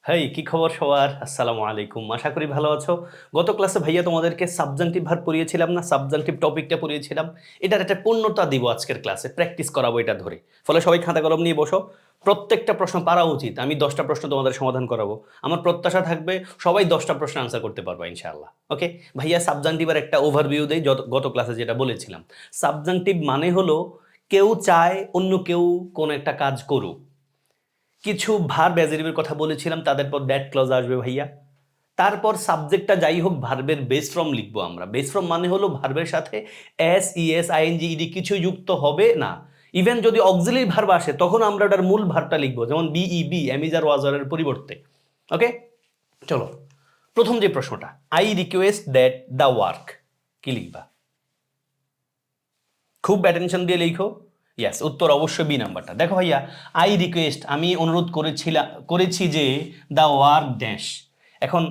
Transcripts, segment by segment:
হেই কি খবর সবার? আসসালামু আলাইকুম। আশা করি ভালো আছো। গত ক্লাসে ভাইয়া তোমাদেরকে সাবজাংটিভ ভার্ব পড়িয়েছিলাম না? সাবজাংটিভ টপিকটা পড়িয়েছিলাম। এটার একটা পূর্ণতা দিব আজকের ক্লাসে। প্র্যাকটিস করাবো এটা ধরে। ফলে সবাই খাতা কলম নিয়ে বসো। প্রত্যেকটা প্রশ্ন পারা উচিত। আমি ১০টা প্রশ্ন তোমাদের সমাধান করাবো। আমার প্রত্যাশা থাকবে সবাই ১০টা প্রশ্নের আনসার করতে পারবা ইনশাআল্লাহ। ওকে? ভাইয়া সাবজাংটিভের একটা ওভারভিউ দেই গত ক্লাসে যেটা বলেছিলাম। সাবজাংটিভ মানে হলো কেউ চায় অন্য কেউ কোনো একটা কাজ করুক। কিছু ভার্ব অ্যাজেটিভের কথা বলেছিলাম, তাদের পর দ্যাট ক্লজ আসবে ভাইয়া। তারপর সাবজেক্টটা যাই হোক ভার্বের বেস ফর্ম লিখবো আমরা। বেস ফর্ম মানে হলো ভার্বের সাথে এস, ইএস, আইএনজি, ইডি কিছুই যুক্ত হবে না। ইভেন যদি অক্সিলারি ভার্ব আসে তখন আমরা ওটার মূল ভার্বটা লিখবো, যেমন বিইবি, অ্যামিজার, ওয়াজারের পরিবর্তে। ওকে, চলো প্রথম যে প্রশ্নটা, I request that the work, কি লিখবা? খুব অ্যাটেনশন দিয়ে লিখো। ইয়াস, উত্তর অবশ্যই বি নাম্বারটা। দেখো ভাইয়া, আই রিকোয়েস্ট, আমি অনুরোধ করেছি যে দ্য ওয়ার্ক ড্যাশ। এখন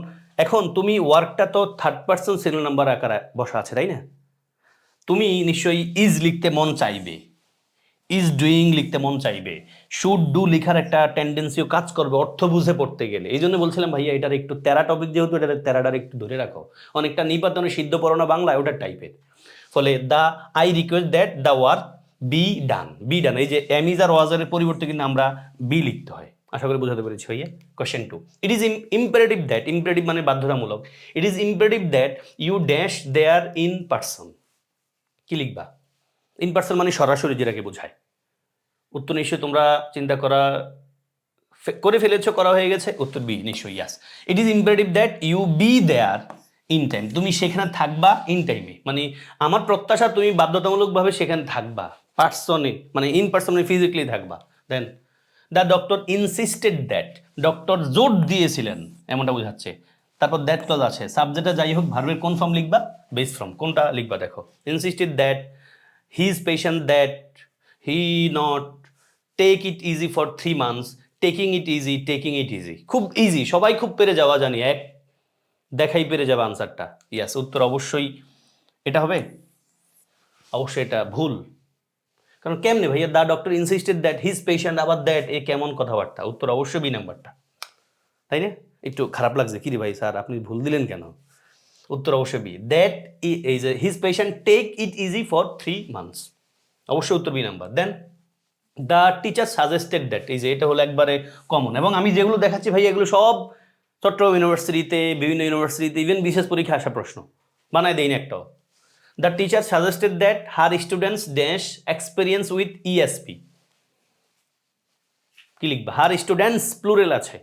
এখন তুমি ওয়ার্কটা তো থার্ড পার্সন সিঙ্গুলার নাম্বার আকারে বসা আছে, তাই না? তুমি নিশ্চয়ই ইজ লিখতে মন চাইবে, ইজ ডুইং লিখতে মন চাইবে, শুড ডু লিখার একটা টেন্ডেন্সিও কাজ করবে অর্থ বুঝে পড়তে গেলে। এই জন্য বলছিলাম ভাইয়া এটার একটু তেরা টপিক, যেহেতু এটার তেরাটার একটু ধরে রাখো। অনেকটা নিপাতনে সিদ্ধ পড়ো না বাংলায়, ওটার টাইপের। ফলে the I request that the work be done, be done, এই যে এমিজ আর ওয়াজারের পরিবর্তে কিন্তু আমরা বি লিখতে হয়। আশা করি বোঝাতে পেরেছি ভাইয়া। Question 2, it is imperative that, imperative মানে বাধ্যতামূলক, it is imperative that you dash there in person, কি লিখবা? ইন পার্সন মানে সরাসরি, যেটাকে বোঝায়। উত্তর নিশ্চয়ই তোমরা চিন্তা করে ফেলেছো, করা হয়ে গেছে। উত্তর বি নিশ্চয়ই, yes. It is imperative that you be there in time, তুমি সেখানে থাকবা ইন টাইমে, মানে আমার প্রত্যাশা তুমি বাধ্যতামূলকভাবে সেখানে থাকবা। পার্সনে মানে ইন পার্সনে ফিজিক্যালি থাকবা। Then the doctor insisted that, doctor জোর দিয়েছিলেন, এমনটা বোঝাচ্ছে। তারপর দ্যাট ক্লজ আছে, সাবজেক্টটা যাই হোক ভার্বের কোন ফর্ম লিখবা? Base form. কোনটা লিখবা দেখো, insisted that he is patient that he not take it easy for 3 months, taking it easy, taking it easy, খুব ইজি, সবাই খুব পেরে যাওয়া জানি, এক দেখাই পেরে যাবে আনসারটা। ইয়াস, উত্তর অবশ্যই এটা হবে। অবশ্যই এটা ভুল, কারণ কেমনে ভাইয়া, the doctor insisted that his patient, আবার দ্যাট, এ কেমন কথাবার্তা? উত্তর অবশ্যই বি নাম্বারটা, তাই না? একটু খারাপ লাগছে, কি রে ভাই স্যার আপনি ভুল দিলেন কেন? উত্তর অবশ্যই বি, দ্যাট এই যে his patient take it easy for 3 months, অবশ্যই উত্তর B number. Then the teacher suggested that, এই যে এটা হলো একবারে কমন, এবং আমি যেগুলো দেখাচ্ছি ভাই এগুলো সব চট্টগ্রাম ইউনিভার্সিটিতে, বিভিন্ন ইউনিভার্সিটিতে, ইভেন বিশেষ পরীক্ষা আসা প্রশ্ন, বানায় দেয়নি একটাও। The teacher suggested that her students dash experience with ESP, কি লিখবা? হার স্টুডেন্টস প্লুরেল আছে,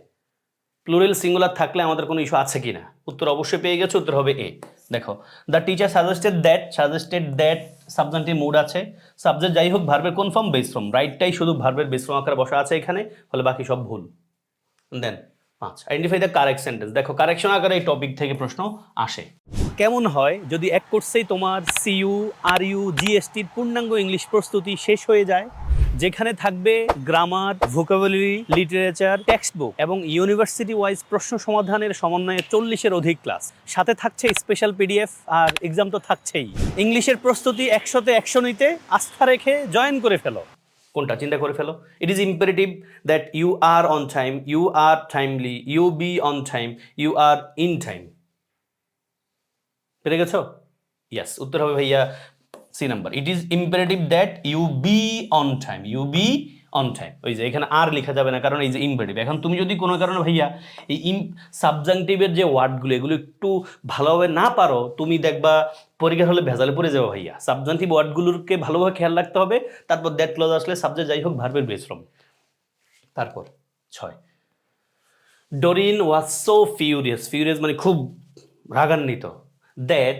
প্লুরেল সিঙ্গুলার থাকলে আমাদের কোনো ইস্যু আছে কি না? উত্তর অবশ্যই পেয়ে গেছে, উত্তর হবে এ। দেখো, the teacher suggested that subjective mood আছে, সাবজেক্ট যাই হোক ভার্বের কোন ফর্ম? Base form. রাইটটাই শুধু ভার্বের বেস ফর্ম আকারে বসা আছে এখানে, ফলে বাকি সব ভুল। দেন 5, আইডেন্টিফাই দ্য কারেক্ট সেন্টেন্স। দেখো, কারেকশন আকারে এই টপিক থেকে প্রশ্ন আসে। কেমন হয় যদি এক কোর্সেই তোমার সিইউ, আরইউ, জিএসটির পূর্ণাঙ্গ ইংলিশ প্রস্তুতি শেষ হয়ে যায়, যেখানে থাকবে grammar, vocabulary, literature, text book এবং ইউনিভার্সিটি ওয়াইজ প্রশ্ন সমাধানের সমন্বয়ে 40-এর অধিক ক্লাস, সাথে থাকছে স্পেশাল পিডিএফ, আর এক্সাম তো থাকছেই। ইংলিশের প্রস্তুতি 100তে 100 নিতে আস্থা রেখে জয়েন করে ফেলো। কোনটা? চিন্তা করে ফেলো। It is imperative that you are on time, you are timely, you be on time, you are in time. পেরে গেছো? ইয়াস, উত্তর হবে ভাইয়া C number. It is imperative that you be on time, you be on time. ওই যে এখানে আর লেখা যাবে না, কারণ এই যে ইম্পারেটিভ। এখন তুমি যদি কোনো কারণে ভাইয়া এই সাবজাংটিভের যে ওয়ার্ডগুলো এগুলো একটু ভালোভাবে না পারো, তুমি দেখবা পরীক্ষার হলে ভেজালে পড়ে যাবো ভাইয়া। সাবজাংটিভ ওয়ার্ডগুলোকে ভালোভাবে খেয়াল রাখতে হবে। তারপর দ্যাট ক্লজ আসলে সাবজেক্ট যাই হোক ভার্বের বেস ফর্ম। তারপর 6, Dorin was so furious, furious মানে খুব রাগান্বিত, দ্যাট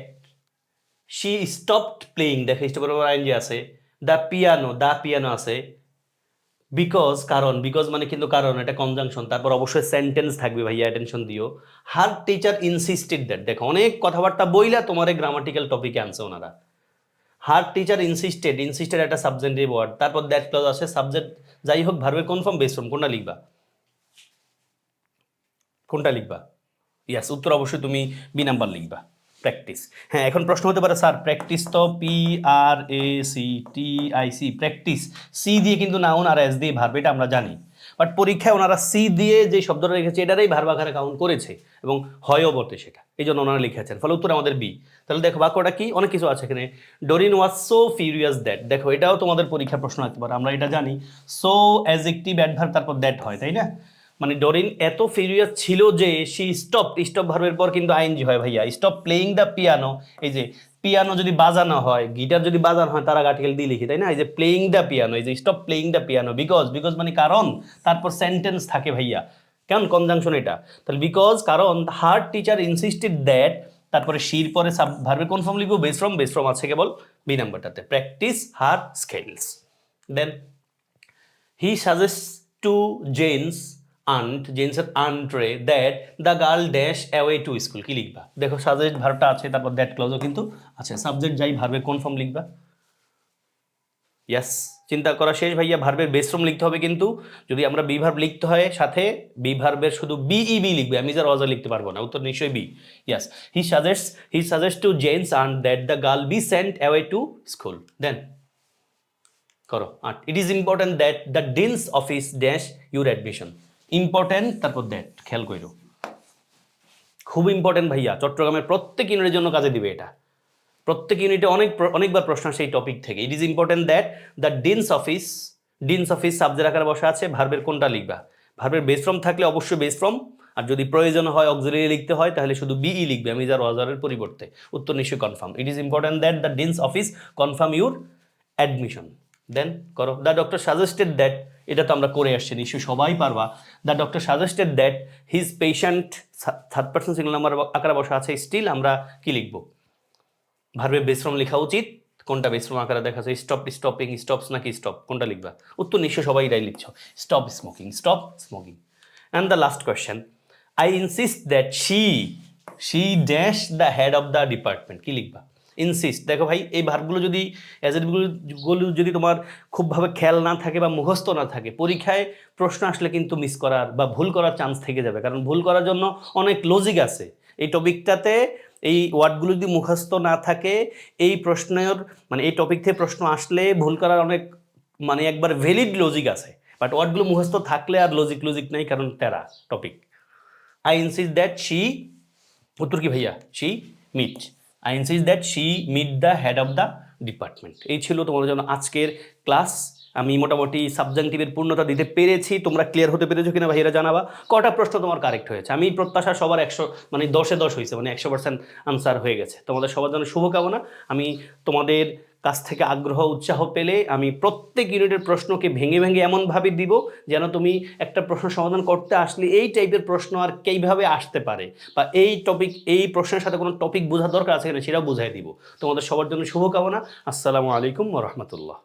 শি স্টপড প্লেয়িং, দেখো স্টপের উপর আইনজি আছে, দ্য পিয়ানো আছে, বিকজ কারণ, বিকজ মানে কিন্তু কারণ, এটা কনজাংশন। তারপর অবশ্যই সেন্টেন্স থাকবে ভাইয়া, অ্যাটেনশন দিও। হার টিচার ইনসিস্টেড দ্যাট, দেখো অনেক কথাবার্তা বইলা তোমার এই গ্রামাটিক্যাল টপিকে আনছে ওনারা। হার টিচার ইনসিস্টেড একটা সাবজেক্টিভ ওয়ার্ড, তারপর দ্যাট ক্লজ আসে, সাবজেক্ট যাই হোক ভার্বের কোন ফর্ম? Base form. কোনটা লিখবা? কোনটা লিখবা? ইয়াস, উত্তর অবশ্যই তুমি বি নাম্বার লিখবা, প্র্যাকটিস। হ্যাঁ, এখন প্রশ্ন হতে পারে স্যার প্র্যাকটিস তো PRACTIC, প্র্যাকটিস সি দিয়ে কিন্তু নাউন আর এস দিয়ে ভার্ব, এটা আমরা জানি। বাট পরীক্ষায় ওনারা সি দিয়ে যে শব্দটা রেখেছে এটারই ভার্ব আকারে কাউন্ট করেছে এবং হয়ও বলতে সেটা, এই জন্য ওনারা লিখেছেন, ফলে উত্তর আমাদের বি। তাহলে দেখো বাক্যটা কি, অনেক কিছু আছে এখানে। Dorin was so furious that, দেখো এটাও তোমাদের পরীক্ষার প্রশ্ন আসতে পারে, আমরা এটা জানি। সো অ্যাডজেক্টিভ অ্যাডভার্ব তারপর দ্যাট হয়, তাই না? মানে ডরিন এত ফিউরিয়াস ছিল যে সি স্টপ, স্টপ ভার্বের পর কিন্তু আইএনজি হয় ভাইয়া। স্টপ প্লেইং দ্য পিয়ানো, এই যে পিয়ানো যদি বাজানো হয়, গিটার যদি বাজানো হয়, তারা আর্টিকেল দিয়ে লিখি, তাই না? এই যে প্লেইং দ্য পিয়ানো, এই যে stop playing the piano because, because মানে কারণ, তারপর সেন্টেন্স থাকে ভাইয়া, কেমন কনজাংশন এটা, তাহলে বিকজ কারণ হার টিচার ইনসিস্টেড দ্যাট, তারপরে শির পরে সাব ভার্বের কোন ফর্ম লিখবো, বেস ফ্রম, বেস ফ্রম আছে কেবল বি নাম্বারটাতে, practice her scales. Then he suggest to Jens aunt, জেন্সের আন্ট্রে that the girl dash away to school, কি লিখবা? দেখো সাজেস্ট ভার্বটা আছে, তারপর দ্যাট ক্লজও কিন্তু আছে, সাবজেক্ট যাই ভার্বের কোন ফর্ম লিখবা? ইয়াস, চিন্তা করা শেষ ভাইয়া। ভার্বের বেস ফর্ম লিখতে হবে, কিন্তু যদি আমরা বি ভার্ব লিখতে হয় সাথে বি ভার্বের শুধু বিইবি লিখবে, আমি যার অজা লিখতে পারবো না, উত্তর নিশ্চয়ই B. Yes, he suggest to Jens aunt that the girl be sent away to school. Then করো আট, it is important that the dean's office dash your admission, important তারপর দ্যাট, খেয়াল করো, খুব ইম্পর্টেন্ট ভাইয়া, চট্টগ্রামের প্রত্যেক ইউনিটের জন্য কাজে দিবে এটা, প্রত্যেক ইউনিটে অনেকবার প্রশ্ন আসে এই টপিক থেকে। ইট is important that the dean's office, deans office subject আকারে বসা আছে, ভার্বের কোনটা লিখবা? ভার্বের বেস ফর্ম থাকলে অবশ্যই বেস ফর্ম, আর যদি প্রয়োজন হয় অক্সিলারি লিখতে হয় তাহলে শুধু বিই লিখবে, আমি যার ওয়াজারের পরিবর্তে, উত্তর নিশ্চয়ই confirm. It is important that the dean's office confirm your admission. Then করো, দ্য ডক্টর সাজেস্টেড দ্যাট, এটা তো আমরা করে আসছি, নিশ্চয়ই সবাই পারবা। The doctor suggested that his patient, third person singular number আকারে বসা আছে, স্টিল আমরা কি লিখবো? ভার্বের বেস ফর্ম লেখা উচিত, কোনটা বেস ফর্ম আকারে দেখা যায়? স্টপ, স্টপিং, স্টপস নাকি স্টপ, কোনটা লিখবা? উত্তর নিশ্চয় সবাই এটাই লিখছো, stop smoking, stop smoking. And the last question, I insist that she dash the head of the department, কি লিখবা? ইনসিস্ট, দেখো ভাই এই ভার্বগুলো যদি অ্যাডজেক্টিভগুলো যদি তোমার খুবভাবে খেয়াল না থাকে বা মুখস্থ না থাকে, পরীক্ষায় প্রশ্ন আসলে কিন্তু মিস করার বা ভুল করার চান্স থেকে যাবে, কারণ ভুল করার জন্য অনেক লজিক আছে এই টপিকটাতে। এই ওয়ার্ডগুলো যদি মুখস্থ না থাকে, এই প্রশ্নের মানে এই টপিক থেকে প্রশ্ন আসলে ভুল করার অনেক মানে একবার ভ্যালিড লজিক আছে, বাট ওয়ার্ডগুলো মুখস্থ থাকলে আর লজিক নাই, কারণ প্যারা topic. I insist that she, উত্তর কি ভাইয়া? She meet, I insist that she meet the head of the department. এই ছিল তোমাদের জন্য আজকের ক্লাস। আমি মোটামুটি সাবজেক্টিভের পূর্ণতা দিতে পেরেছি, তোমরা ক্লিয়ার হতে পেরেছো কিনা ভাইয়েরা জানাবা। কটা প্রশ্ন তোমার কারেক্ট হয়েছে? আমি প্রত্যাশা সবার 100 মানে 10-এ 10 হয়েছে, মানে 100% আনসার হয়ে গেছে। তোমাদের সবার জন্য শুভকামনা। আমি তোমাদের কাছ থেকে আগ্রহ উৎসাহ পেলে আমি প্রত্যেক ইউনিটের প্রশ্নকে ভেঙে ভেঙে এমনভাবে দিব যেন তুমি একটা প্রশ্ন সমাধান করতে আসলে এই টাইপের প্রশ্ন আর কীভাবে আসতে পারে, বা এই টপিক এই প্রশ্নের সাথে কোনো টপিক বোঝার দরকার আছে কিনা সেটাও বুঝাই দিব। তোমাদের সবার জন্য শুভকামনা। আসসালামু আলাইকুম ওয়া রাহমাতুল্লাহ।